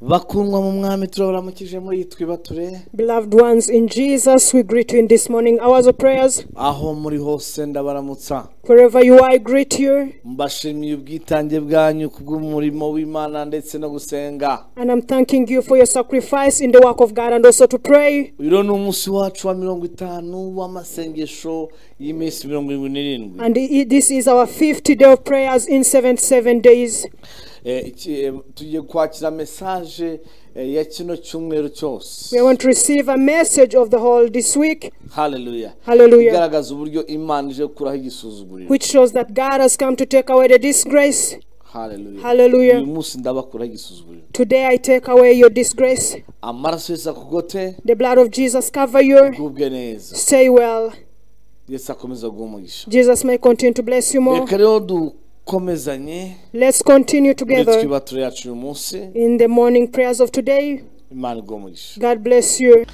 bakundwa mu mwami turabaramukije muri twibature. Beloved ones in Jesus, we greet you in this morning hours of prayers. Aho muri hose ndabaramutsa. Wherever you are, I greet you. Mbashimiye ubwitange bwanyu kubw'umurimo w'Imana ndetse no gusenga. And I'm thanking you for your sacrifice in the work of God and also to pray. Uyu ni umunsi wacu wa 50 w'amasengesho y'iminsi 77. And this is our 50th day of prayers in 77 days. Tugiye kwakira message ya kino cyumweru cyose. We want to receive a message of the whole this week. Hallelujah. Hallelujah. Igaragaza uburyo Imana ije kuraho igisuzuguriro. Which shows that God has come to take away the disgrace. Hallelujah. Hallelujah. Uyu munsi ndabakuraho igisuzuguriro. Today I take away your disgrace. Amaraso Yesu akugote. The blood of Jesus cover you. Gubwe neza. Stay well. Yesu akomeza guhumugisha. Jesus may continue to bless you more. Reka rero dukomezanye. Let's continue together Twibature yacu uyu munsi. in the morning prayers of today. Imana iguhumugisha. God bless you.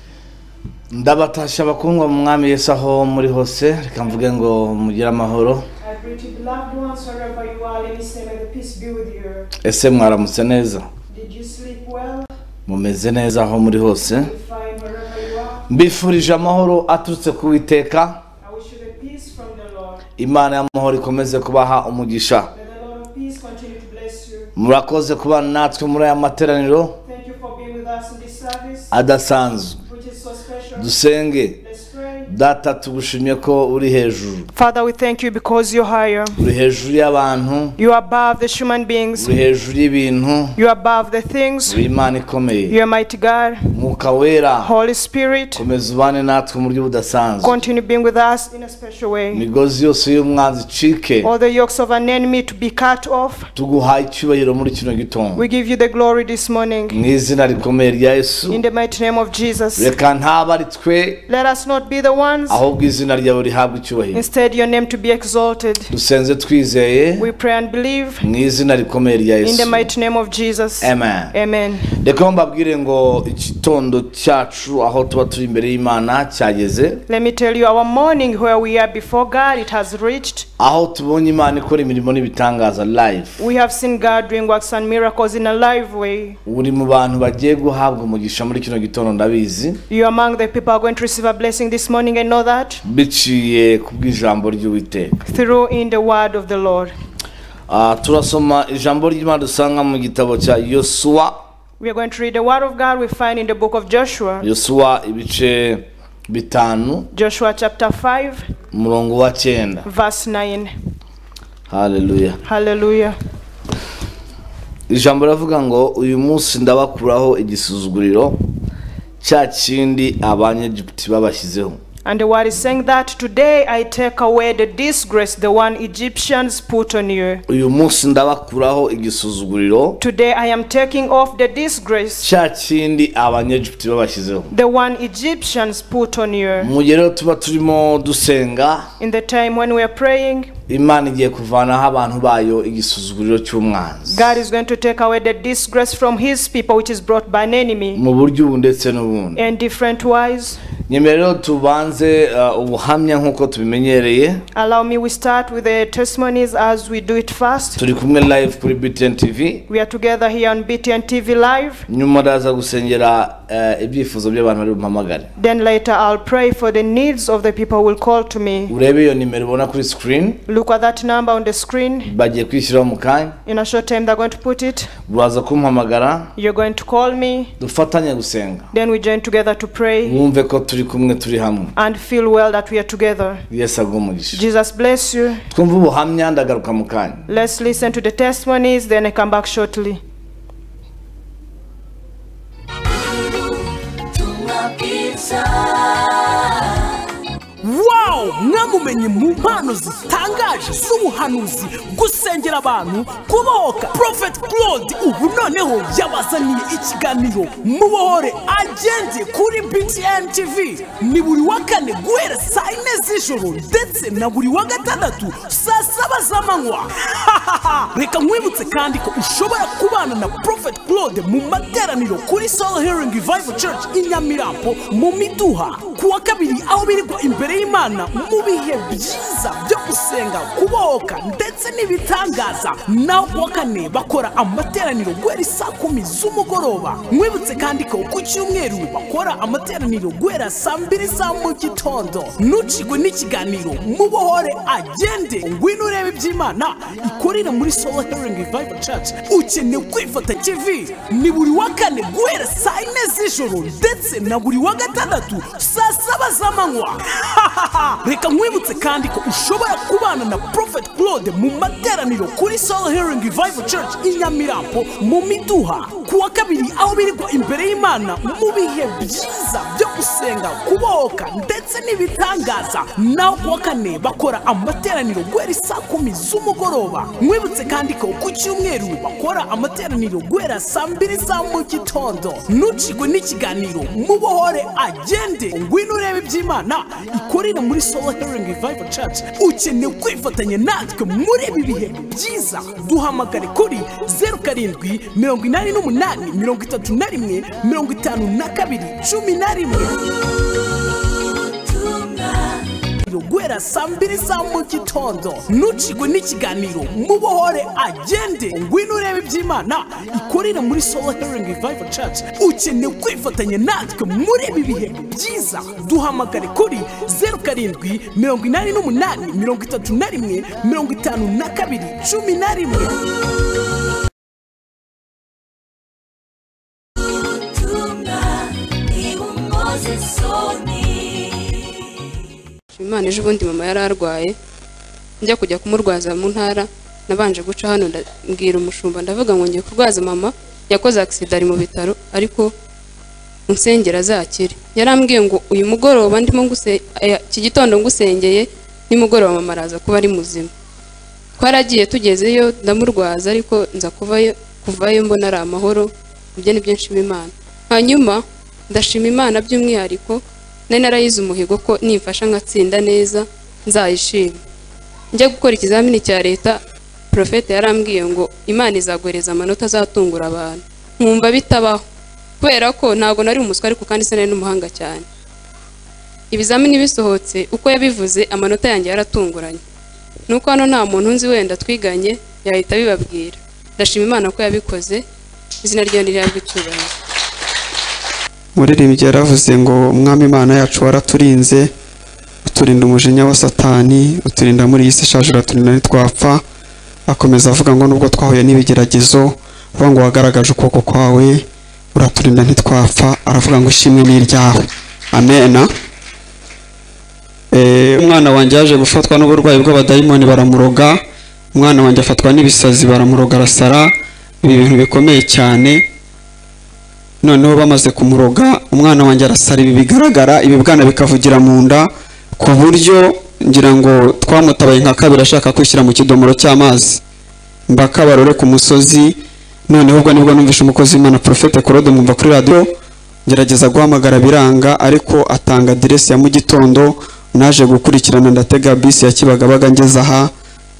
Ndabatasha bakundwa mu mwami Yesu aho muri hose. Reka mvuge ngo mugire amahoro. I greet you, beloved ones, wherever you are. Let me say, may the peace be with you. Ese mwaramutse neza? Did you sleep well? Mumeze neza aho muri hose? You fine wherever you are? Mbifurije amahoro aturutse ku Uwiteka. I wish you the peace from the Lord. Imana y'amahoro ikomeze kubaha umugisha. May the Lord of peace continue to bless you. Murakoze kubana natwe muri aya materaniro Thank you for being with us in this service, adasanzwe. which is so special. Dusenge. Let's pray. Data tugushimye ko uri hejuru. Father, we thank you because you're higher. Uri hejuru y'abantu. You are above the human beings. Uri hejuru y'ibintu. You are above the things. Uri Imana ikomeye. You are mighty God. Mwuka wera. Holy Spirit, Komeza ubane natwe mu buryo budasanzwe. continue being with us in a special way. Imigozi yose y'umwanzi icike. All the yokes of an enemy to be cut off. Tuguhaye icyubahiro muri kino gitondo. We give you the glory this morning. Mu izina rikomeye rya Yesu. In the mighty name of Jesus. Reka ntaba ari twe. Let us not be the ones. Ahubwo izina ryawe rihabwe icyubahiro. Instead, your name to be exalted. Dusenze twizeye. We pray and believe. Mu izina rikomeye rya Yesu. In the mighty name of Jesus. Amen. Amen. Reka mbabwire ngo igitondo cyacu aho tuba turi imbere y'Imana cyageze. Let me tell you, our morning where we are before God, it has reached. Aho tubonye Imana ikora imirimo n'ibitangaza live. We have seen God doing works and miracles in a live way. Uri mu bantu bagiye guhabwa umugisha muri kino gitondo ndabizi. You are among the people who are going to receive a blessing this morning. I know that. Biciye kubw'ijambo ry'Uwiteka. Through in the word of the Lord. Turasoma ijambo ry'Imana dusanga mu gitabo cya Yosuwa. We are going to read the word of God we find in the book of Joshua. Yosuwa ibice bitanu. Joshua chapter 5. Umurongo wa 9. Verse 9. Hallelujah. Hallelujah. Ijambo ravuga ngo uyu munsi ndabakuraho igisuzuguriro cya kindi abanyegiputi babashyizeho. And the word is saying that today I take away the disgrace the one Egyptians put on you. Uyu munsi ndabakuraho igisuzuguriro. Today I am taking off the disgrace Cya kindi abanyegiputi babashyizeho. the one Egyptians put on you. Mu gihe rero tuba turimo dusenga. In the time when we are praying, Imana igiye kuvanaho abantu bayo igisuzuguriro cy'umwanzi. God is going to take away the disgrace from his people which is brought by an enemy. Mu buryo ubu ndetse n'ubundi. In different wise. Nyemerero tubanze ubuhamya nkuko tubimenyereye. Allow me, we start with the testimonies as we do it first. Turi kumwe live kuri BTN TV. We are together here on BTN TV live. Nyuma ndaza gusengera ibyifuzo by'abantu bari bumpamagare. Then later I'll pray for the needs of the people who will call to me. Urebe iyo nimero ubona kuri screen. Look at that number on the screen. Bagiye kwishyiraho mu kanya. In a short time they're going to put it. Uraza kumpamagara. You're going to call me. Dufatanye gusenga. Then we join together to pray. Mwumve ko turi kumwe turi hamwe. And feel well that we are together. Yesu agumugisha. Jesus bless you. Twumve ubuhamya ndagaruka mu kanya. Let's listen to the testimonies, then I come back shortly. Wow! Mwamumenye mu mpano zitangaje z'ubuhanuzi gusengera abantu kubohoka. Prophet Claude ubu noneho yabazaniye ikiganiro mubohore agende kuri BTN TV. Ni buri wa kane guhera saa 4 z'ijoro ndetse na buri wa gatandatu saa 7 z'amanywa. Reka nkwibutse kandi ko ushobora kubana na Prophet Claude mu materaniro kuri Soul Hearing Revival Church i Nyamirambo mu Miduha kuwa kabiri aho birirwa imbere y'Imana mu bihe bihe byiza byo gusenga kubohoka ndetse n'ibitangaza. Naho kuwa kane bakora amateraniro guhera saa 10 z'umugoroba. Mwibutse kandi ko ku cyumweru bakora amateraniro guhera saa 2 za mu gitondo. Nucigwe n'ikiganiro mubohore agende, ngwino urebe iby'Imana ikorera muri Soul Healing Revival Church. Ukeneye kwifata TV ni buri wa kane guhera saa 4 z'ijoro ndetse na buri wa gatandatu saa 7 z'amanywa. Reka nkwibutse kandi ko ushobora kubana na Prophet Claude mu materaniro kuri Soul Healing Revival Church i Nyamirambo mu Miduha kuwa kabiri, aho birirwa imbere y'Imana mu bihe byiza byo gusenga kubohoka ndetse n'ibitangaza. Naho kuwa kane bakora amateraniro guhera saa 10 z'umugoroba. Mwibutse kandi ko ku cyumweru bakora amateraniro guhera saa 2 za mu gitondo. Nucigwe n'ikiganiro mubohore agende, ngwino urebe iby'Imana ikorera muri Soul Healing Revival Church. Ukeneye kwifatanya natwe muri ibi bihe byiza, duhamagare kuri 0788315211 guhera saa 2 za mu gitondo. Nucigwe n'ikiganiro mubohore agende, ngwino urebe iby'Imana ikorera muri Soul Healing Revival Church. Ukeneye kwifatanya natwe muri ibi bihe byiza, duhamagare kuri 0788315211. Imana ejo bundi mama yari arwaye, njya kujya kumurwaza mu ntara, nabanje guca hano mbwira umushumba ndavuga ngo ngiye kurwaza mama, yakoze accident ari mu bitaro ariko unsengera zakire. Yarambwiye ngo uyu mugoroba ndimo iki gitondo ngusengeye nimugoroba mama araza kuba ari muzima. Twaragiye tugezeyo ndamurwaza ariko nza kuvayo mbona ari amahoro. Ibyo ni byinshi b'Imana. Hanyuma ndashima Imana by'umwihariko nari narayize umuhigo ko nimfasha ngatsinda neza nzayishima. Njya gukora ikizamini cya leta, Prophet yarambwiye ngo Imana izagwereza amanota azatungura abantu. Nkumva bitabaho kubera ko ntago nari umuswa ariko kandi se nari n'umuhanga cyane. Ibizamini bisohotse uko yabivuze amanota yanjye yaratunguranye. Nuko hano nta muntu nzi wenda twiganye yahita bibabwira. Ndashima Imana ko yabikoze, izina ryayo nirabwe icyubahiro. Muririmbyi yaravuze ngo umwami Imana yacu waraturinze, uturinda umujinya wa Satani, uturinda muri iyi si ishaje, uraturinda ntitwapfa. Akomeza avuga ngo nubwo twahuye n'ibigeragezo, avuga ngo wagaragaje ukuboko kwawe, uraturinda ntitwapfa. Aravuga ngo ishimwe ni iryawe. Amen. Umwana wanjye yaje gufatwa n'uburwayi bw'abadayimoni baramuroga. Umwana wanjye afatwa n'ibisazi baramuroga arasara. Ibi bintu bikomeye cyane. Noneho bamaze kumuroga umwana wanjye arasara, ibi bigaragara, ibibwana bikavugira mu nda, ku buryo ngira ngo twamutabaye nka kabiri ashaka kwishyira mu kidomoro cy'amazi. Mbaka barore ku musozi. Noneho ubwo nibwo numvisha umukozi w'Imana Prophet Claude mumva kuri radio, ngerageza guhamagara biranga, ariko atanga adresse ya mu gitondo. Naje gukurikirana ndatega bisi ya Kibagabaga ngeza aha,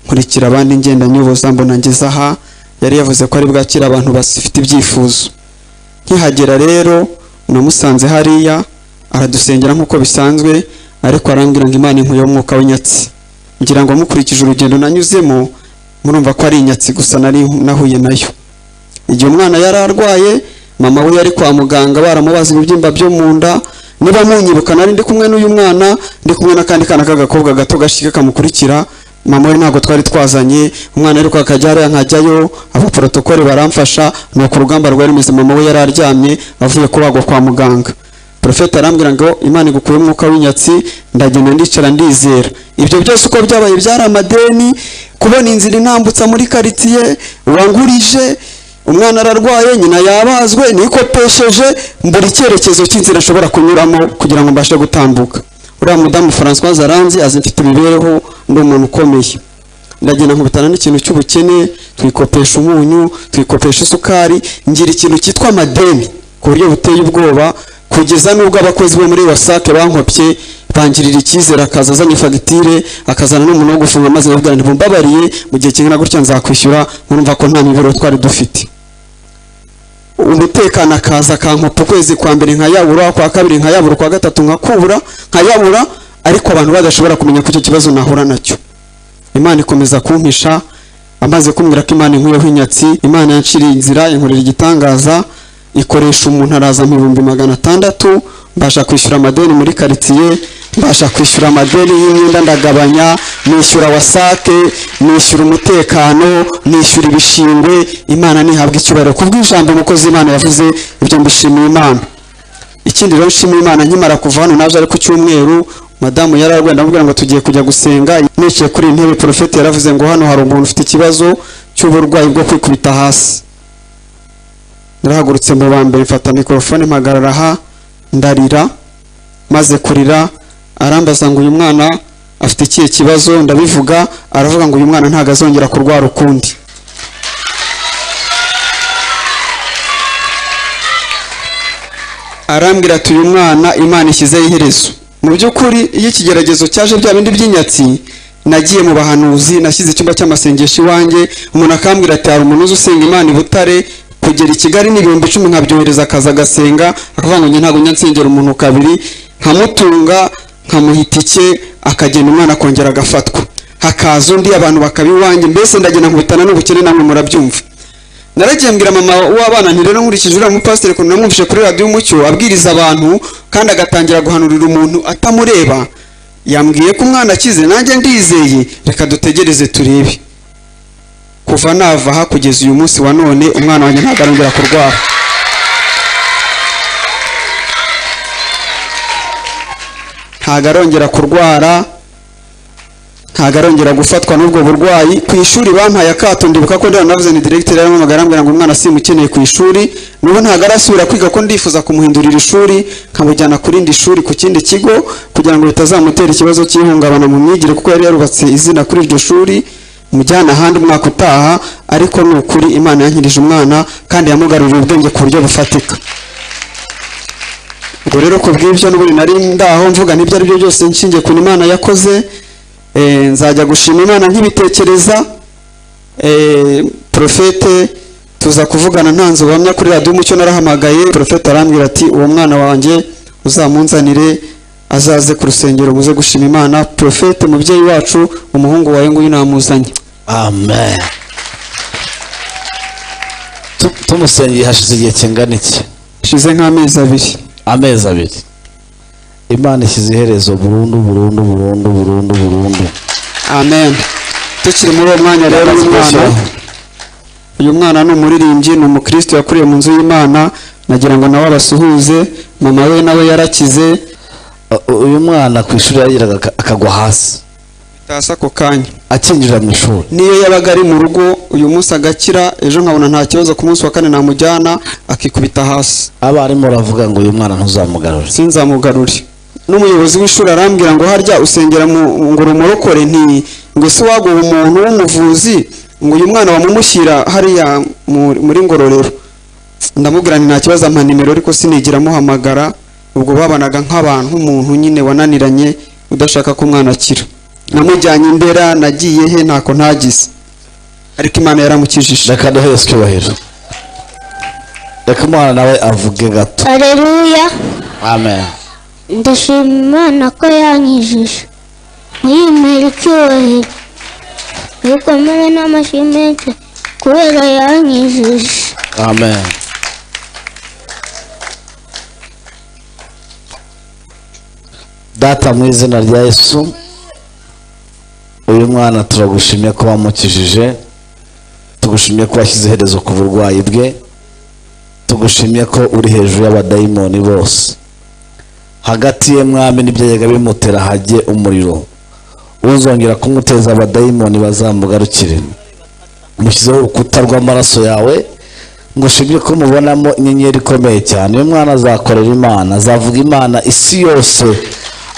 nkurikira abandi ngenda nyoboza mbona ngeza aha. Yari yavuze ko ari bwakira abantu basifite ibyifuzo. Nkihagera rero namusanze hariya aradusengera nk'uko bisanzwe, ariko arambwira ngo Imana inkuye umwuka w'inyatsi. Ngira ngo mukurikije urugendo nanyuzemo murumva ko ari inyatsi gusa nari nahuye nayo. Igihe umwana yari arwaye, mama we yari kwa muganga baramubaza ibibyimba byo mu nda. Niba munyibuka nari ndi kumwe n'uyu mwana, ndi kumwe n'akandi kana k'agakobwa gato gashika kamukurikira. Mama we ntago twari twazanye, umwana ariko akajya nkajyayo, abo protocole baramfasha. No ku rugamba rwari rumeze, mama we yari aryamye avuye kubagwa kwa muganga. Prophet arambwira ngo Imana igukuye umwuka w'inyatsi. Ndagenda ndicara ndizera. Ibyo byose uko byabaye byari amadeni, kubona inzira intambutsa muri quartier, wangurije umwana ararwaye, nyina yabazwe, nikopesheje, mbura icyerekezo cy'inzira ashobora kunyuramo kugira ngo mbashe gutambuka. Uriya mudamu Françoise aranzi azi mfite imibereho, ndi umuntu ukomeye. Ndagenda nkubitana n'ikintu cy'ubukene, twikopesha umunyu, twikopesha isukari, ngira ikintu cyitwa amadeni ku buryo buteye ubwoba, kugeza nubwo abakozi bo muri wasake bankopye bangirira icyizere, akaza azanye fagitire, akazana n'umuntu wo gufunga maze bavuga nti mbabariye mu gihe kingana gutya nzakwishyura. Murumva ko nta mibereho twari dufite. Umutekano akaza akankopa ukwezi kwa mbere nkayabura, kwa kabiri nkayabura, kwa gatatu nkakubura nkayabura, ariko abantu badashobora kumenya ko icyo kibazo nahura nacyo. Imana ikomeza kumpisha, amaze kumbwira ko Imana inkuyeho inyatsi, Imana yanciriye inzira, inkorera igitangaza, ikoresha umuntu araza mu 600, mbasha kwishyura amadeni muri quartier, mbasha kwishyura amadeni y'imyenda ndagabanya, nishyura wasake, nishyura umutekano, nishyura ibishingwe. Imana nihabwa icyubahiro kubw'ijambo umukozi Imana yavuze, ibyo mbishimiye Imana. Ikindi rero nshimiye Imana nkimara kuva hano naje ari ku cyumweru, madamu yararwaye ndamubwira ngo tugiye kujya gusenga, niciye kuri intebe profete yaravuze ngo hano hari umuntu ufite ikibazo cy'uburwayi bwo kwikubita hasi. Narahagurutse mu bambere mfata mikrofone mpagarara aha ndarira, maze kurira arambaza ngo uyu mwana afite ikihe kibazo, ndabivuga aravuga ngo uyu mwana ntago azongera kurwara ukundi. Arambwira ati uyu mwana Imana ishyizeho iherezo. Mu by'ukuri iyo ikigeragezo cyaje bya bindi by'inyatsi, nagiye mu bahanuzi, nashyize icyumba cy'amasengesho iwanjye, umuntu akambwira ati hari umuntu usenga Imana i Butare, kugera i Kigali ni 10,000 nkabyohereza akaza gasenga, akavuga ngo njye ntago njya nsengera umuntu kabiri, nkamutunga nkamuhitike akagenda umwana akongera agafatwa, hakaza undi abantu bakabiwanjye, mbese ndagenda nkubitana n'ubukene namwe murabyumva. Naragiye mbwira mama w'abana nti rero nkurikije uriya mupasiteri ko namwumvishe kuri radio Umucyo abwiriza abantu kandi agatangira guhanurira umuntu atamureba, yambwiye ko umwana akize, nanjye ndizeye, reka dutegereze turebe. Kuva nava aha kugeza uyu munsi wa none umwana wanjye ntago arongera kurwara. Ntago arongera kurwara, ntago arongera gufatwa n'ubwo burwayi. Ku ishuri bampaye akato, ndibuka ko navuze ni director yaramamagara ambwira ngo umwana simukeneye ku ishuri, nubu ntago arasubira kwiga, ko ndifuza kumuhindurira ishuri nkamujyana ku rindi shuri ku kindi kigo kugira ngo bitazamutera ikibazo cy'ihungabana mu myigire, kuko yari yarubatse izina kuri iryo shuri, mujyana ahandi umwaka utaha. Ariko ni ukuri Imana yankirije umwana kandi yamugarurira ubwenge ku buryo bufatika. Ubwo rero ku bw'ibyo n'ubundi nari ndaho mvuga n'ibyo ari byo byose nshingiye ku Imana yakoze, nzajya gushima Imana nkibitekereza. Profete tuza kuvugana ntanze ubuhamya kuri radio Umucyo, narahamagaye profete arambwira ati uwo mwana wanjye uzamunzanire azaze ku rusengero muze gushima Imana. Profete mubyeyi wacu, umuhungu wawe nguyu namuzanye. Amen. Tumusengeye hashize igihe kingana iki? Shize nk'amezi 2. Amezi 2. Imana ishyize iherezo burundu. Amen. Tukiri muri uwo mwanya rero uyu mwana ni umuririmbyi, ni umukristo yakuriye mu nzu y'Imana, nagira ngo nawe abasuhuze. Mama we nawe yarakize. Uyu mwana ku ishuri yagiraga akagwa hasi, bitasa ko kanya akinjira mu ishuri. Niyo yabaga ari mu rugo, uyu munsi agakira, ejo nkabona nta kibazo, ku munsi wa kane namujyana akikubita hasi. Abarimu baravuga ngo uyu mwana ntuzamugarure. Sinzamugarure. N'umuyobozi w'ishuri arambwira ngo harya usengera mu ngo rumurokore, nti ngo si waguha umuntu w'umuvuzi ngo uyu mwana wamumushyira hariya muri Ngororero. Ndamubwira nta kibazo, ampa nimero, ariko sinigira muhamagara. Ubwo babanaga nk'abantu, umuntu nyine wananiranye udashaka ko umwana akira. Namujyanye Ndera, nagiye he ntako ntagize, ariko Imana yaramukijije. Reka duheze icyubahiro, reka umwana nawe avuge gato. Haleluya. Amen. Ndashima Imana ko yankijije, muyimere icyubahiro, bikomere n'amashimwe kubera yankijije. Amen. Data mu izina rya Yesu, uyu mwana turagushimiye ko wamukijije, tugushimiye ko washyize iherezo ku burwayi bwe, tugushimiye ko uri hejuru y'abadayimoni bose. Hagati ye mwami n'ibyayaga bimutera hajye umuriro, uzongera kumuteza abadayimoni bazamugarukire. Mushyizeho urukuta rw'amaraso yawe, ngushimye ko mubonamo inyenyeri ikomeye cyane. Uyu mwana azakorera Imana, azavuga Imana isi yose,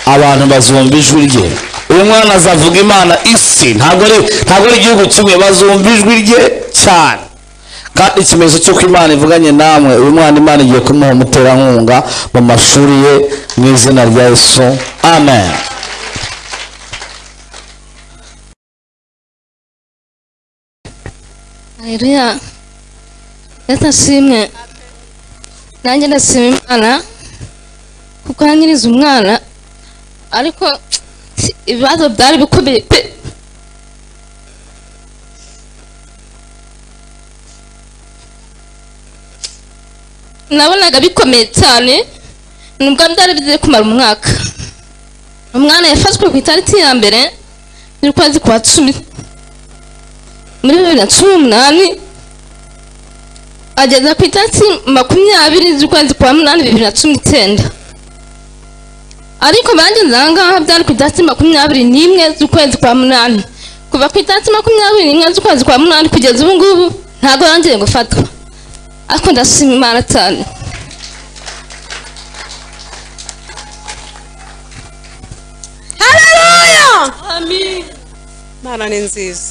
abantu bazumva ijwi rye. Uyu mwana azavuga Imana isi, ntabwo ari igihugu kimwe, bazumva ijwi rye cyane. Kandi ikimenyetso cy'uko Imana ivuganye namwe, uyu mwana Imana igiye kumuha umuterankunga mu mashuri ye mu izina rya Yesu. Amen. Haleluya. Yatashimwe. Nanjye ndashima Imana kuko yanyiriza umwana, ariko ibibazo byari bikomeye pe. Nabonaga bikomeye cyane nubwo byari bigiye kumara umwaka. Umwana yafashwe ku itariki ya mbere y'ukwezi kwa 10 muri 2018 ageza ku itariki 20 z'ukwezi kwa 8 2019. Ariko bageze ahangaha byari ku itariki 21 z'ukwezi kwa 8. Kuva ku itariki 21 z'ukwezi kwa 8 kugeza ubu ngubu ntabwo yongeye gufatwa. Ariko ndashima Imana cyane. Haleluya! Amen. Mana ni nziza.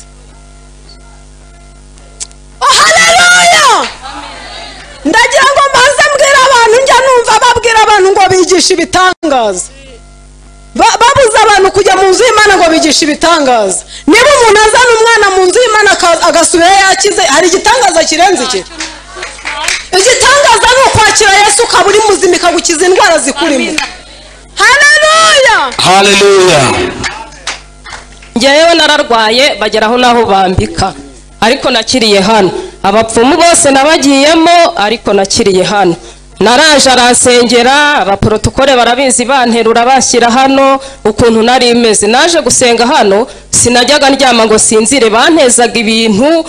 Oh haleluya! Ndagira ngo mbanze mbwira abantu njya numva babwira abantu ngo bigisha ibitangaza. Babuza abantu kujya mu nzu y'Imana ngo bigisha ibitangaza. Niba umuntu azana umwana mu nzu y'Imana agasubira yakize, hari igitangaza kirenze iki? Igitangaza ni ukwakira Yesu ukaba uri muzima ikagukiza indwara zikurimo. Haleluya! Haleluya. Ngewe nararwaye bageraho naho bambika ariko nakiriye hano. Abapfumu bose nabagiyemo ariko nakiriye hano. Naraje aransengera, abaprotokole barabizi banterura bashyira hano ukuntu nari imeze. Naje gusenga hano sinajyaga ndyama ngo sinzire, bantezaga ibintu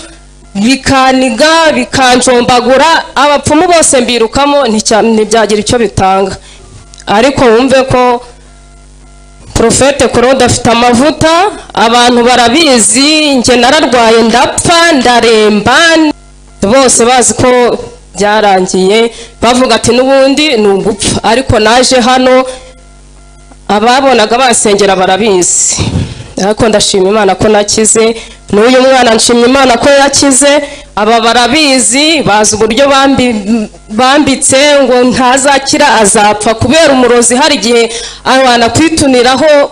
bikaniga bikanjombagura, abapfumu bose mbirukamo ntibyagira icyo bitanga. Ariko wumve ko Profete Claude afite amavuta, abantu barabizi, nge nararwaye ndapfa ndaremba, bose bazi ko byarangiye, bavuga ati n'ubundi ni ugupfa. Ariko naje hano ababonaga basengera barabizi, ariko ndashima Imana ko nakize. N'uyu mwana nshimye Imana ko yakize. Aba barabizi, bazi uburyo bambitse ngo ntazakira azapfa kubera umurozi. Hari igihe abana kwituniraho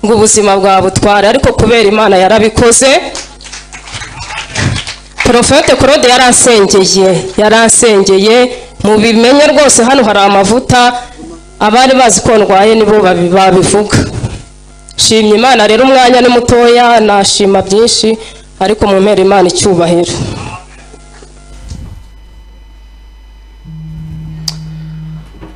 ngo ubuzima bwa butware, ariko kubera Imana yarabikoze. Profete Claude yaransengeye mu bimenye rwose. Hano hari amavuta, abari bazi ko ndwaye nibo babivuga. Shimye Imana rero, umwanya ni mutoya, nashima byinshi ariko mu mpera Imana icyubahiro.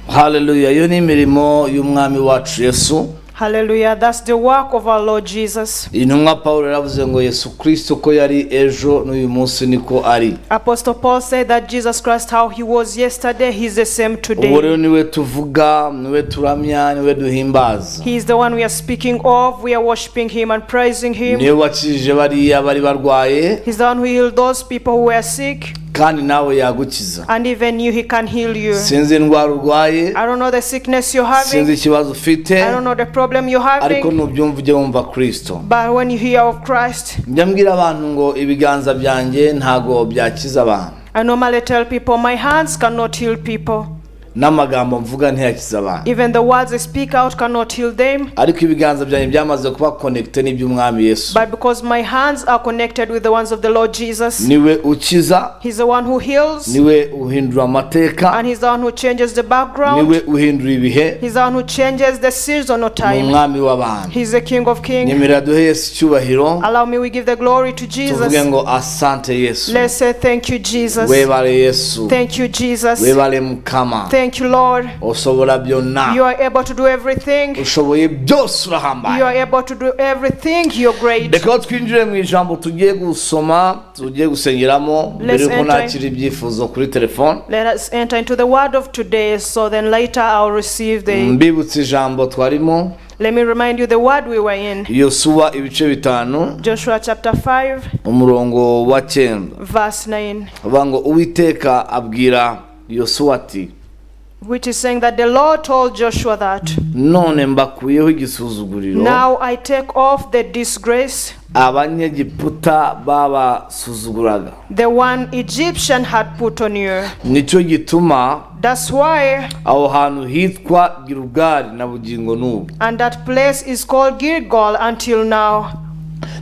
Haleluya. Yo ni imirimo y'umwami wacu Yesu. Hallelujah. That's the work of our Lord Jesus. Intumwa Paulo yaravuze ngo Yesu Kristo ko yari ejo n'uyu munsi niko ari. Apostle Paul said that Jesus Christ, how he was yesterday, he's the same today. Ubu rero niwe tuvuga, niwe turamya, niwe duhimbaza. He is the one we are speaking of. We are worshiping him and praising him. Niwe wakijije bariya bari barwaye. He's the one who healed those people who were sick. Kandi nawe yagukiza. And even you, he can heal you. Sinzi indwara urwaye. I don't know the sickness you're having. Sinzi ikibazo ufite. I don't know the problem you're having. Ariko nubyumva ujye wumva Kristo. But when you hear of Christ, njya mbwira abantu ngo ibiganza byanjye ntago byakiza abantu. I normally tell people my hands cannot heal people. N'amagambo mvuga ntiyakiza abantu. Even the words I speak out cannot heal them. Ariko ibiganza byanjye byamaze kuba connected n'iby'umwami Yesu. But because my hands are connected with the ones of the Lord Jesus, niwe ukiza. he's the one who heals. Niwe uhindura amateka. And he's the one who changes the background. Niwe uhindura ibihe. He's the one who changes the season or time. Umwami w'abantu. He's the King of Kings. Nyemera duhe Yesu cyubahiro. Allow me, we give the glory to Jesus. Tuvuge ngo asante Yesu. Let's say thank you, Jesus. Webale Yesu. Thank you, Jesus. Webale Mukama. Thank you, Lord. Osobora byonna. You are able to do everything. Ushoboye byose urahambaye. You are able to do everything. You're great. Reka twinjire mu ijambo tugiye gusoma, tugiye gusengeramo mbere yuko nakira ibyifuzo kuri telefone. Let us enter into the word of today, so then later I'll receive the... Mbibutse ijambo twarimo. Let me remind you the word we were in. Yosuwa ibice bitanu. Joshua chapter 5. Umurongo wa 9. Verse 9. Abango Uwiteka abwira Yosuwa ati. Which is saying that the Lord told Joshua that, none mbakuyeho igisuzuguriro. now I take off the disgrace, abanyegiputa babasuzuguraga. the one Egyptian had put on you. Nicyo gituma That's why, aho hantu hitwa Gilgali na bugingo n'ubu. and that place is called Gilgal until now.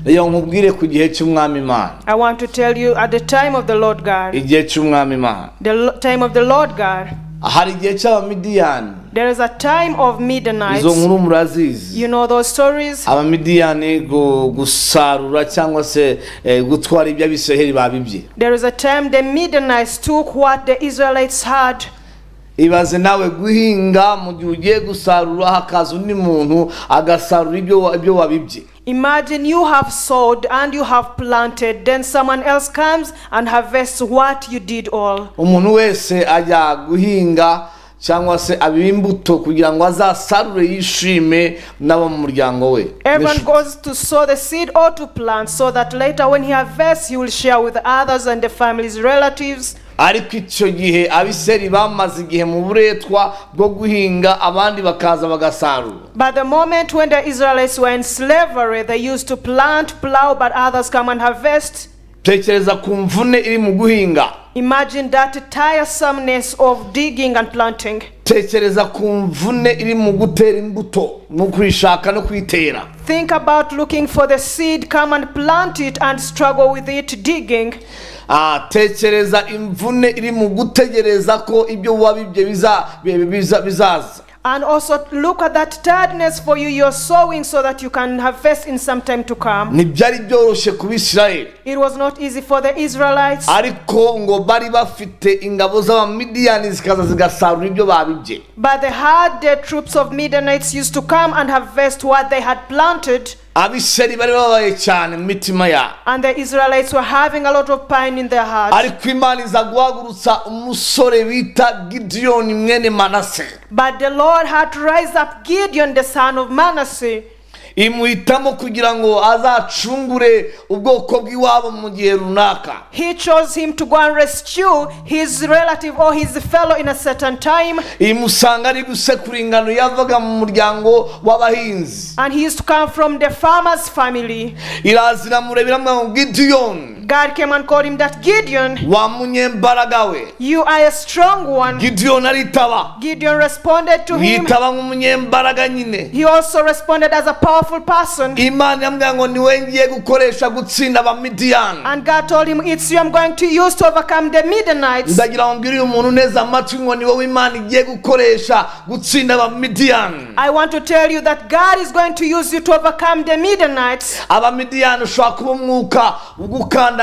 Nayo nkubwire ku gihe cy'umwami Imana. I want to tell you, at the time of the Lord God, Igihe cy'umwami Imana. the time of the Lord God, hari igihe cy'abamidiyani There is a time of Midianites. izo nkuru murazizi You know those stories? abamidiyani gusarura cyangwa se gutwara ibyo abisiraheli babibye. There is a time the Midianites took what the Israelites had. Ibaze nawe guhinga mu gihe ugiye gusarura hakaza undi muntu agasarura ibyo wabibye. Imagine you have sowed and you have planted, then someone else comes and harvests what you did all. Umuntu wese ajya guhinga cyangwa se abiba imbuto kugira ngo azasarure yishime n'abo mu muryango we. Everyone goes to sow the seed or to plant so that later when he harvests he will share with others and the family's relatives. Ariko icyo gihe abiseri bamaze igihe mu buretwa bwo guhinga abandi bakaza bagasarura. But the moment when the Israelites were in slavery, they used to plow, but others come and harvest. Tekereza ku mvune iri mu guhinga. Imagine that tiresomeness of digging and planting. Tekereza ku mvune iri mu gutera imbuto no kwishaka no kwitera. Think about looking for the seed, come and plant it and struggle with it digging. Tekereza imvune iri mu gutegereza ko ibyo wabibye bizaza. And also look at that tiredness for you you're sowing so that you can harvest in some time to come. Ntibyari byoroshye ku Bisirayeli. It was not easy for the Israelites. Ariko ngo bari bafite ingabo z'abamidiyani zikaza zigasarura ibyo babibye. But they had the troops of Midianites used to come and harvest what they had planted. Abiseri bari babaye cyane mu mitima yabo. And the Israelites were having a lot of pain in their hearts. Ariko Imana iza guhagurutsa umusore bita Gideon mwene Manase. But the Lord had to raise up Gideon the son of Manasseh. Imuhitamo kugira ngo azacungure ubwoko bw'iwabo mu gihe runaka. He chose him to go and rescue his relative or his fellow in a certain time. Imusanga ari gusekura ingano yavaga mu muryango w'abahinzi. And he used to come from the farmer's family. Irazira murebera mu Gideon. God came and called him that Gideon. Wa munyembaraga we. You are a strong one. Gideon aritaba. Gideon responded to him. Yitaba nk'umunyembaraga nyine. He also responded as a powerful person. Imana yambwiye ngo niwe ngiye gukoresha gutsinda abamidiyani. And God told him, it's you I'm going to use to overcome the Midianites. Ndagira ngo mbwire umuntu neza amatwi ngo niwe Imana igiye gukoresha gutsinda abamidiyani. I want to tell you that God is going to use you to overcome the Midianites. Abamidiyani ushobora kuba umwuka ugukandamiza.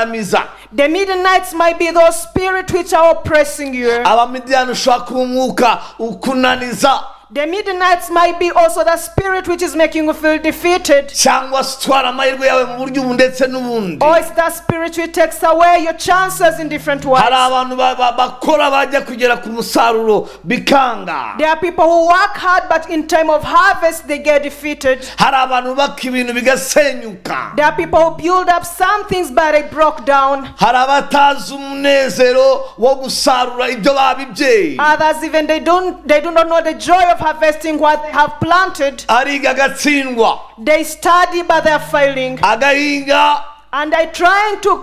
The Midianites might be those spirits which are oppressing you. Abamidiyani ushobora kuba umwuka ukunaniza. The Midianites might be also the spirit which is making you feel defeated. Cyangwa sitwara amahirwe yawe mu buryo ndetse n'ubundi. Or it's that spirit which takes away your chances in different ways. Hari abantu bakora bajya kugera ku musaruro bikanga. There are people who work hard but in time of harvest they get defeated. Hari abantu baka ibintu bigasenyuka. There are people who build up some things but they broke down. Hari abatazi umunezero wo gusarura ibyo babibye. Others even they do not know the joy of harvesting what they have planted. Ariga agatsindwa. They study but they are failing. Agahinga. And they trying to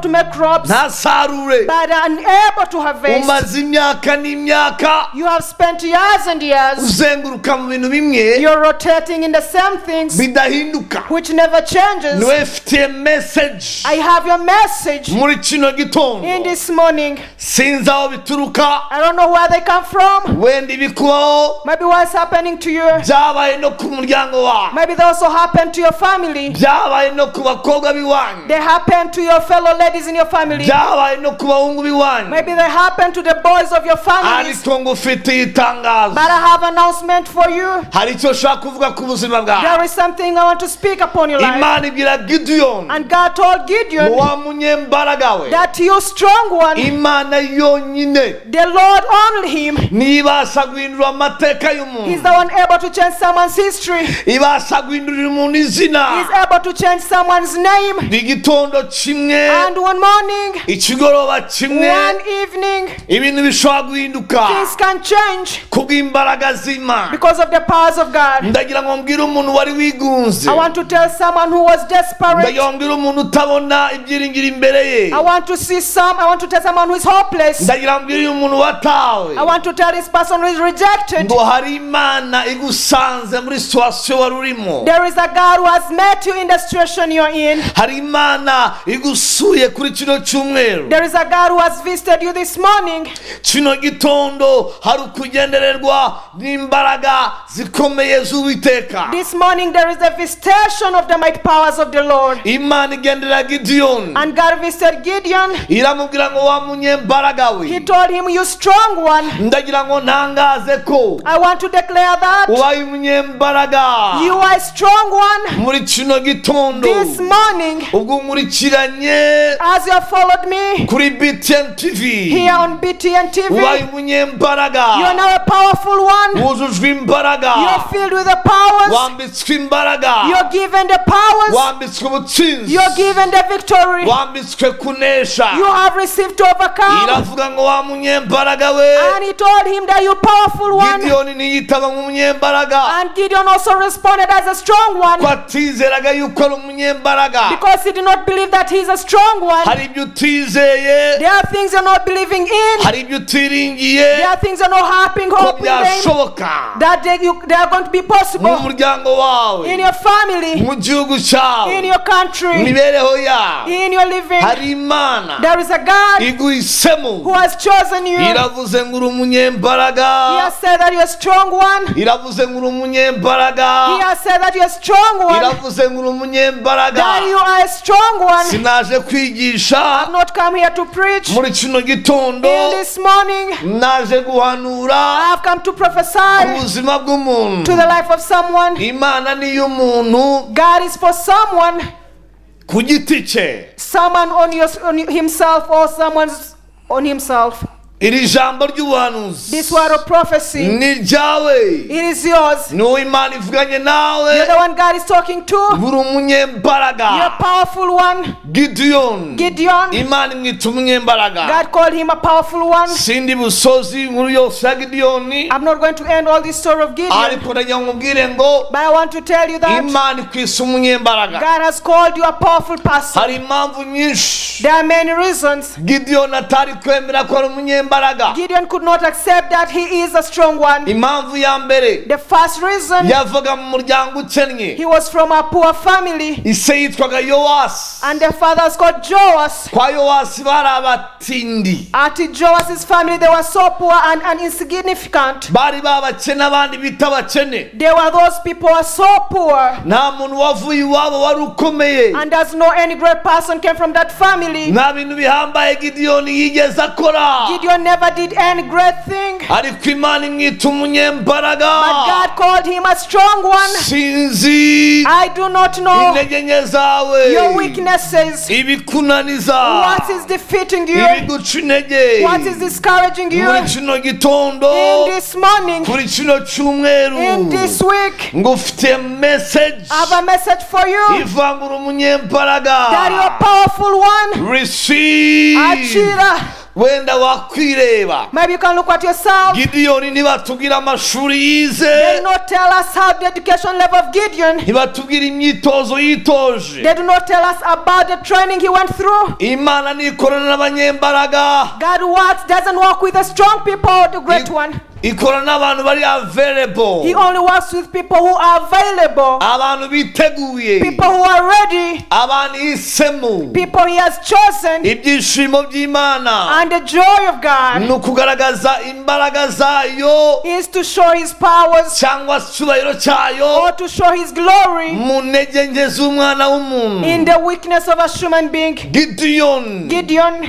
make crops, ntasarure, but are unable to harvest. Umaze imyaka n'imyaka. You have spent years and years. Uzenguruka mu bintu bimwe. You're rotating in the same things. Bidahinduka. Which never changes. Niwe mfite message. I have your message. Muri kino gitondo. In this morning. Sinzi aho bituruka. I don't know where they come from. Wenda ibikubaho. Maybe what's happening to you. Byabaye no ku muryango wawe. Maybe they also happened to your family. Byabaye no ku bakobwa biwanyu. They happen to your fellow ladies in your family. Maybe they happen to the boys of your family. But I have an announcement for you. There is something I want to speak upon your life. And God told Gideon that you strong one, the Lord only him, He's the one able to change someone's history. He's able to change someone's name. And one morning, one evening, things can change because of the powers of God. I want to tell someone who was desperate. I want to tell someone who is hopeless. I want to tell this person who is rejected. There is a God who has met you in the situation you're in. Imana igusuye kuri kino cyumweru. There is a God who has visited you this morning. Kino gitondo hari ukugendererwa n'imbaraga zikomeye z'Uwiteka. This morning there is a visitation of the mighty powers of the Lord. Imana igendera Gideon. And God visited Gideon. Iramubwira ngo wa munyembaraga we. He told him, you strong one. Ndagira ngo ntangaze ko I want to declare that ubaye umunyembaraga. You are a strong one. Muri kino gitondo. This morning. Ubwo nkurikiranye. As you have followed me. Kuri BTN TV. Here on BTN TV. Ubaye umunyembaraga. You are now a powerful one. Wujujwe imbaraga. You are filled with the powers. Wambitswe imbaraga. You are given the powers. Wambitswe ubutsinzi. You are given the victory. Wambitswe kunesha. You have received to overcome. Iravuga ngo wa munyembaraga we. And he told him that you powerful one. Gideon niyitaba nk'umunyembaraga. And Gideon also responded as a strong one. Ko atizeraga yuko ari umunyembaraga. Because he did not believe that he is a strong one. Hari ibyo utizeye. There are things you're not believing in. Hari ibyo utiringiye. There are things you're not hoping in them. That they are going to be possible. Mu muryango wawe. In your family. Mu gihugu cyawe. In your country. Mibereho yawe. In your living. Hari Imana. There is a God iguhisemo. who has chosen you. Iravuze ngo uri umunyembaraga. He has said that you're a strong one. Iravuze ngo uri umunyembaraga. He has said that you're a strong one. Iravuze ngo uri umunyembaraga. That you are a strong one. Sinaje kwigisha. I have not come here to preach. Muri kino gitondo. In this morning. Naje guhanura. I have come to prophesy. Ubuzima bw'umuntu. To the life of someone. Imana ni y'umuntu. God is for someone. Ku giti cye. Someone on himself or someone's on himself. Iri jambo ry'ubuhanuzi. This word of prophecy. Ni ryawe. It is yours. N'uwo Imana ivuganye nawe. You're the one God is talking to. Uri umunyembaraga. You're a powerful one. Gideon. Imana imwita umunyembaraga. God called him a powerful one. Sindi busozi inkuru yose ya Gideon. I'm not going to end all this story of Gideon. Ariko ndagira ngo mbwire ngo. But I want to tell you that Imana ikwisa umunyembaraga. God has called you a powerful person. Hari impamvu nyinshi. There are many reasons. Gideon atari kwemera ko ari umunyembaraga. Gideon could not accept that he is a strong one. Impamvu ya mbere. The first reason. Yavaga mu muryango ukennye. He was from a poor family. Ise yitwaga Yoasi. And the father was called Joas. Kwa Yoasi bari abatindi. At Joas's family they were so poor and insignificant. Bari babakene abandi bita abakene. There were those people who were so poor. Nta muntu wavuye iwabo wari ukomeye. And there's no any great person came from that family. Nta bintu bihambaye Gideon yigeze akora. Gideon never did any great thing. Ariko Imana imwita umunyembaraga. But God called him a strong one. Sinzi. I do not know intege nke zawe. your weaknesses. Ibikunaniza. What is defeating you? Ibiguca intege. What is discouraging you? Muri kino gitondo. In this morning. Kuri kino cyumweru. In this week. Ngufite message. I have a message for you. Ivangura umunyembaraga. That you are a powerful one. Receive. Achira. Wenda wakwireba. Maybe you can look at yourself. Gideon ntibatubwira amashuri yize. They do not tell us how the education level of Gideon. Ntibatubwira imyitozo yitoje. They do not tell us about the training he went through. Imana nikorana n'abanyembaraga. God doesn't work with the strong people, the great one. Ikora n'abantu bari available. He only works with people who are available. Abantu biteguye. People who are ready. Abantu hisemo. People he has chosen. Ibyishimo by'Imana. And the joy of God. Ni ukugaragaza imbaraga zayo. Is to show his powers. Cyangwa icyubahiro cyayo. Or to show his glory. Mu ntege nke z'umwana w'umuntu. In the weakness of a human being. Gideon.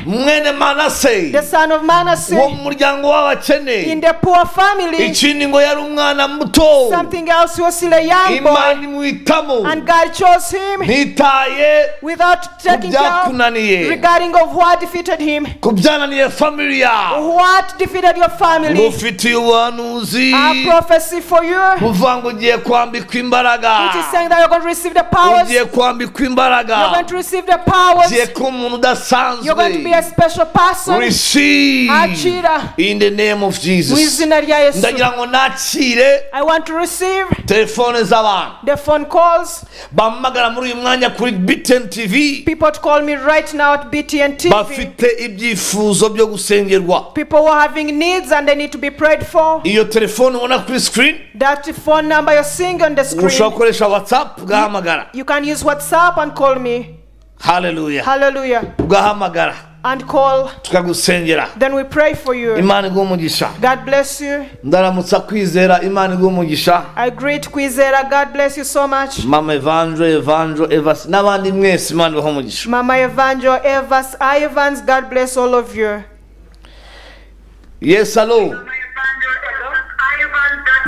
Mwene Manase. The son of Manasseh. Wo mu muryango w'abakene. In the poor family. Ikindi ngo yari umwana muto. Something else, he was still a young boy. Imana imwitamo. And God chose him. Ntitaye. Without taking care regarding of what defeated him. Kubyananiye family yawe. What defeated your family? Ngufitiye ubuhanuzi. A prophecy for you. Kuvuga ngo ugiye kwambikwa imbaraga. Which is saying that you're going to receive the powers. Ugiye kwambikwa imbaraga. You're going to receive the powers. Ugiye kuba umuntu udasanzwe. You're going to be a special person. Receive. Achira. In the name of Jesus. Ndagira ngo nakire. I want to receive. Telefone z'abantu. The phone calls. Bampamagara muri uyu mwanya kuri BTN TV. People to call me right now at BTN TV. Bafite ibyifuzo byo gusengerwa. People who are having needs and they need to be prayed for. Iyo telefone ubona kuri screen. That phone number you're seeing on the screen. Ushobora gukoresha WhatsApp ugahamagara. You can use WhatsApp and call me. Hallelujah. Hallelujah. Ugahamagara. And call. Tukagusengera. Then we pray for you. Imana iguhe umugisha. God bless you. Ndaramutsa Kwizera. Imana iguhe umugisha. I greet Kwizera. God bless you so much. Mama Evangel Evas n'abandi mwese Imana ibahe umugisha. Mama Evangel Evans, God bless all of you. Yes, hello.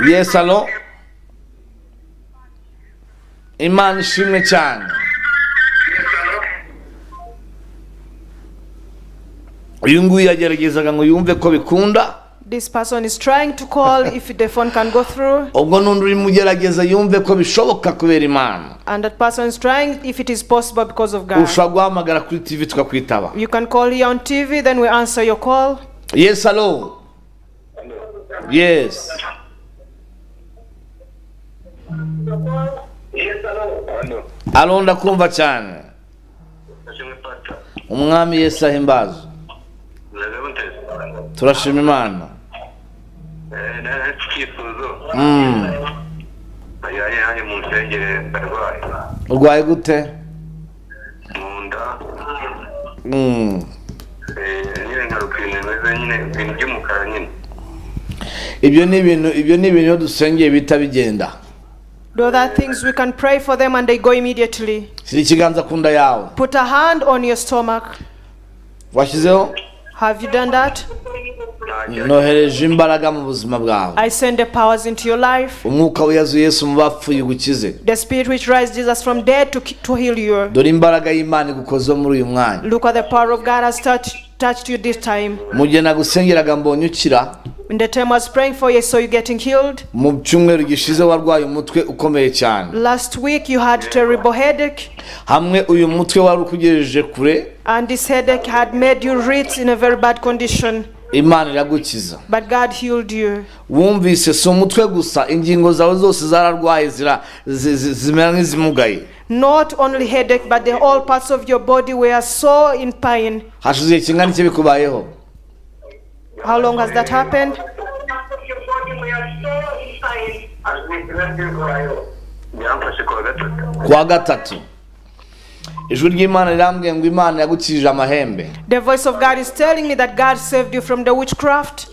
Yes, hello. Imana ishimwe cyane. Uyu nguyu yageragezaga ngo yumve ko bikunda. This person is trying to call if the phone can go through. Ubwo n'undi uri mugerageza yumve ko bishoboka kubera Imana. And that person is trying if it is possible because of God. Ushobora guhamagara kuri TV tukakwitaba. You can call here on TV, then we answer your call. Yes, hello. Yes. Alo ndakumva cyane. Umwami Yesu ahimbazo. Turashima Imana. Urwaye gute? Ibyo ni ibintu dusengeye bita bigenda. Those are things we can pray for them and they go immediately. Siri ikiganza kunda yawe. Put a hand on your stomach. Washyizeho? Have you done that? Nohereje imbaraga mu buzima bwawe. I send the powers into your life. Umwuka w'Yesu Yesu mu bapfuye ugukize. The spirit which raised Jesus from dead to heal you. Dore imbaraga y'Imana igukoze muri uyu mwanya. Look at the power of God has touched you this time. Mugihe nagusengeraga mbonye ukira. In the time I was praying for you, so you getting healed. Mu cyumweru gishize warwaye umutwe ukomeye cyane. Last week you had terrible headache. Hamwe uyu mutwe wari ukugejeje kure. And this headache had made you reach in a very bad condition. Imana iragukiza. But God healed you. Wumvise so umutwe gusa ingingo zawe zose zararwaye zimera nk'izimugaye. Not only headache but the all parts of your body were so in pain. Hashize kingana iki bikubayeho? How long has that happened? Kuwa gatatu. Ijwi ry'Imana rirambwiye ngo Imana yagukijije amahembe. The voice of God is telling me that God saved you from the witchcraft.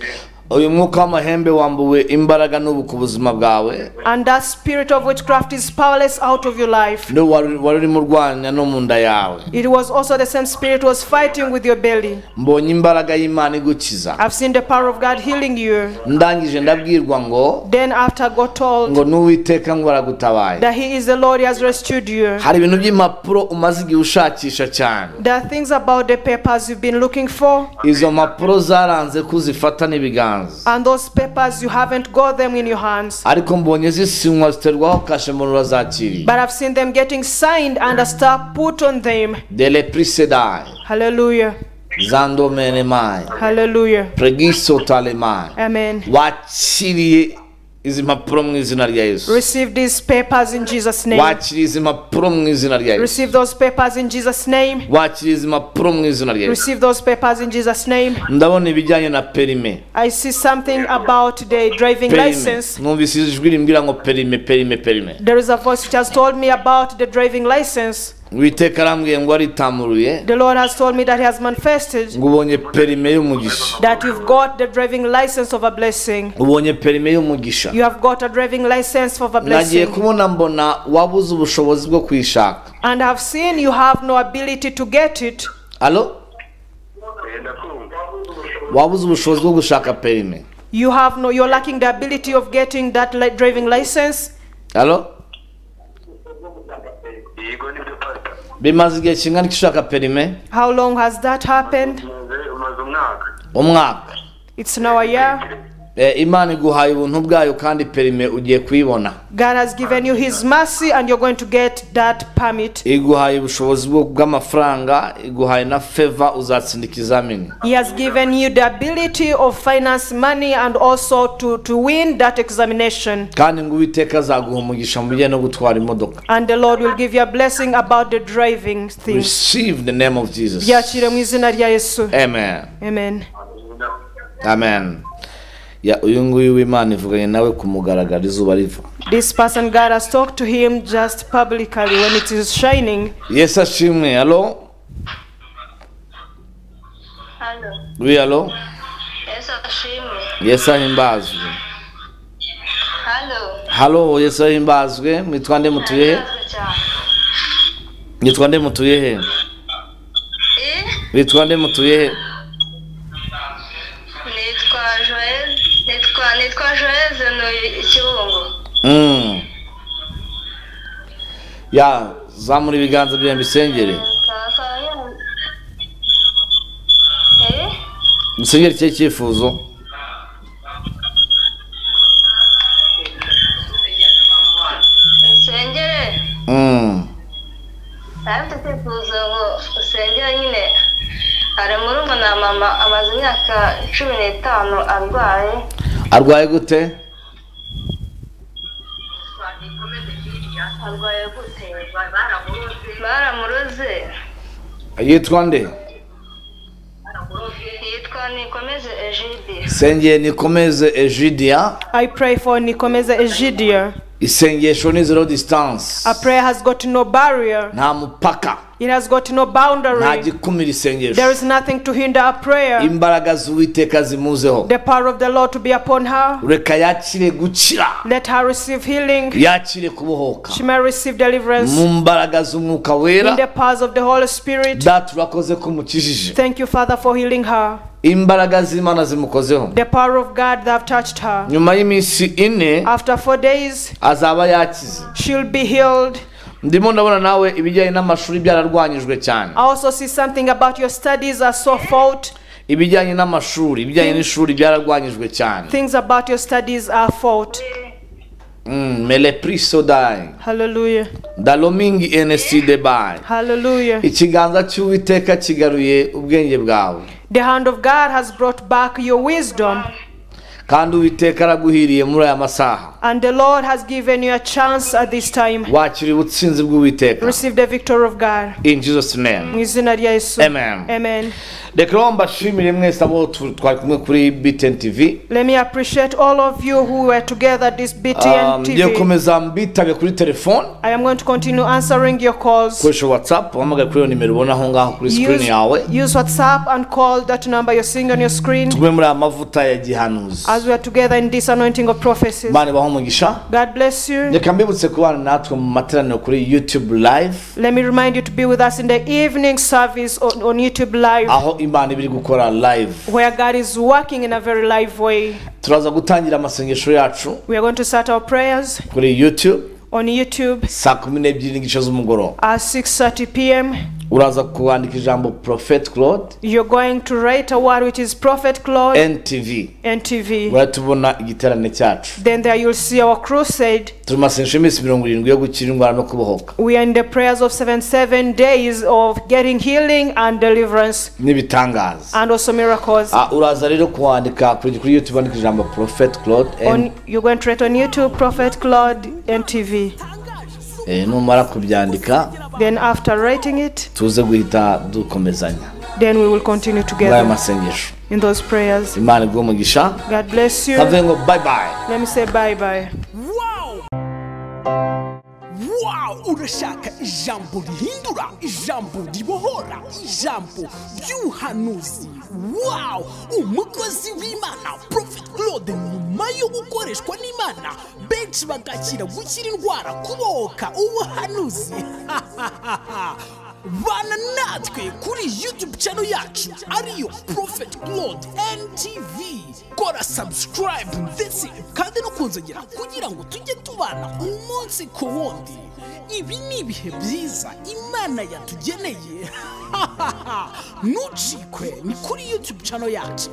Uyu mwuka w'amahembe wambuwe imbaraga n'ubu ku buzima bwawe. And that spirit of witchcraft is powerless out of your life. No wari murwanya no mu nda yawe. It was also the same spirit was fighting with your belly. Mbonye imbaraga y'Imana igukiza. I've seen the power of God healing you. Ndangije ndabwirwa ngo Then after God told ngo n'Uwiteka ngo aragutabaye. that he is the Lord, he has rescued you. Hari ibintu by'impapuro umaze igihe ushakisha cyane. There are things about the papers you've been looking for. Izo mpapuro zaranze kuzifata n'ibiganza. And those papers you haven't got them in your hands. Ariko mbonye zisinywa ziterwaho kashe mu razakiri. But I've seen them getting signed and a star put on them. De le prisedai. Hallelujah. Zando menemai. Hallelujah. Pregiso talemai. Amen. Wakiriye izi mpapuro mu izina rya Yesu. Receive these papers in Jesus' name. Wakiriye izi mpapuro mu izina rya Yesu. Receive those papers in Jesus' name. Wakiriye izi mpapuro mu izina rya Yesu. Receive those papers in Jesus' name. Ndabona ibijyanye na perime. I see something about the driving license. Numvise ijwi rimbwira ngo perime. There is a voice which has told me about the driving license. Uwiteka arambwiye ngo aritamuruye. The Lord has told me that he has manifested. Ngo ubonye perime y'umugisha. That you've got the driving license of a blessing. Ubonye perime y'umugisha. You have got a driving license of a blessing. Nagiye kubona mbona wabuze ubushobozi bwo kwishaka. And I've seen you have no ability to get it. Allo? Wabuze ubushobozi bwo gushaka perime. You're lacking the ability of getting that driving license. Allo? Bimaze igihe kingana iki ushaka perime? How long has that happened? Umwaka. It's now a year. Imana iguhaye ubuntu bwayo kandi perime ugiye kuyibona. God has given you his mercy and you're going to get that permit. Iguhaye ubushobozi bw'amafaranga, iguhaye na favor uzatsinda ikizamini. He has given you the ability of finance money and also to win that examination. Kandi ngo Uwiteka azaguha umugisha mu bijyanye no gutwara imodoka. And the Lord will give you a blessing about the driving things. Receive the name of Jesus. Byakire mu izina rya Yesu. Amen. Amen. Amen. ya uyu nguyu w'Imana ivuganye nawe kumugaragara izuba riva. This person, God has talked to him just publicly when it is shining. Yes, ashimwe. Hello? Hello. Oui, hello? Yes, ashimwe. Yes, ahimbazwe. Hello. Hello, yes, ahimbazwe. Mwitwa nde mutuye he? Mwitwa nde mutuye he? Mwitwa nde mutuye he? Nitwa Joyce no Kibungo. Ya, zamura ibiganza byawe mbisengere. Musengere cye cyifuzo. Musengere. Afite cyifuzo ngo usengere nyine. Ari muri umwana mama amaze imyaka 15 arwaye. Arwaye gute? Arwaye gute? Baramuroze. Yitwa nde? Yitwa Nikomeze Egidia. Sengeye Nikomeze Egidia. I pray for Nikomeze Egidia. Isengesho ni zero distance. A prayer has got no barrier. Nta mupaka. It has got no boundary. Nta gikumira isengesho. There is nothing to hinder a prayer. Imbaraga z'Uwiteka zimuzeho. The power of the Lord to be upon her. Reka yakire gukira. Let her receive healing. Yakire kubohoka. She may receive deliverance. Mu mbaraga z'Umwuka Wera. In the powers of the Holy Spirit. Data urakoze kumukijije. Thank you, Father, for healing her. Imbaraga z'Imana zimukozeho. The power of God that have touched her. Nyuma y'iminsi 4 after 4 days azaba yakize. She'll be healed. Ndimo ndabona nawe ibijyanye n'amashuri byararwanyijwe cyane. I also see something about your studies are so fought. Ibijyanye n'amashuri, ibijyanye n'ishuri byararwanyijwe cyane. Things about your studies are fought. Mele priso dai. Hallelujah. Dalomingi NSC de bai. Hallelujah. Ikiganza cy'Uwiteka kigaruye ubwenge bwawe. The hand of God has brought back your wisdom. Kandi Uwiteka araguhiriye muri aya masaha. And the Lord has given you a chance at this time. Wakira ubutsinzi bw'Uwiteka. Receive the victory of God. In Jesus' name. Mu izina rya Yesu. Amen. Amen. Reka mbashimire mwese abo twari kumwe kuri BTN TV. Let me appreciate all of you who were together at this BTN TV. Ngiye komeza mbitabe kuri telefone. I am going to continue answering your calls. Koresha WhatsApp, uhamagara kuri nimero ubona aho ngaho kuri screen yawe. Use WhatsApp and call that number you're seeing on your screen. Tugwe muri amavuta ya gihanuzi. As we are together in this anointing of prophecies. Bane baho umugisha. God bless you. Reka mbibutse kubana natwe mu materaniro kuri YouTube live. Let me remind you to be with us in the evening service on YouTube live. Aho Imana ibiri gukora live. Where God is working in a very live way. Turaza gutangira amasengesho yacu. We are going to start our prayers kuri YouTube. On YouTube. Saa 12 n'igice z'umugoroba. At 6:30 p.m. Uraza kuandika ijambo Prophet Claude. You're going to write a word which is Prophet Claude. NTV. Uratubona igiterane cyacu. Then there you'll see our crusade. Tumasengesho iminsi 70 yo gukira indwara no kubohoka. We are in the prayers of 77 days of getting healing and deliverance. N'ibitangaza. And also miracles. Uraza rero kuandika kuri YouTube andika ijambo Prophet Claude. You're going to write on YouTube Prophet Claude NTV. Numara kubyandika. Then after writing it, tuze guhita dukomezanya. Then we will continue together masengesho. In those prayers. Imana igumugisha. God bless you. Kavengo bye bye. Let me say bye bye. Wow, urashaka ijambo rihindura, ijambo ribohora, ijambo ry'ubuhanuzi. Wow, umukozi w'Imana Prophet Claude nyuma yo gukoreshwa n'Imana benshi bagakira gukira indwara, kubohoka, ubuhanuzi. Bana natwe kuri YouTube channel yacu ariyo Prophet Claude NTV. Kora subscribe ndetse kandi no kunzogera kugira ngo tujye tubana umunsi ku wundi. Ibi ni ibihe byiza Imana yatugeneye. Nucikwe ni kuri YouTube channel yacu.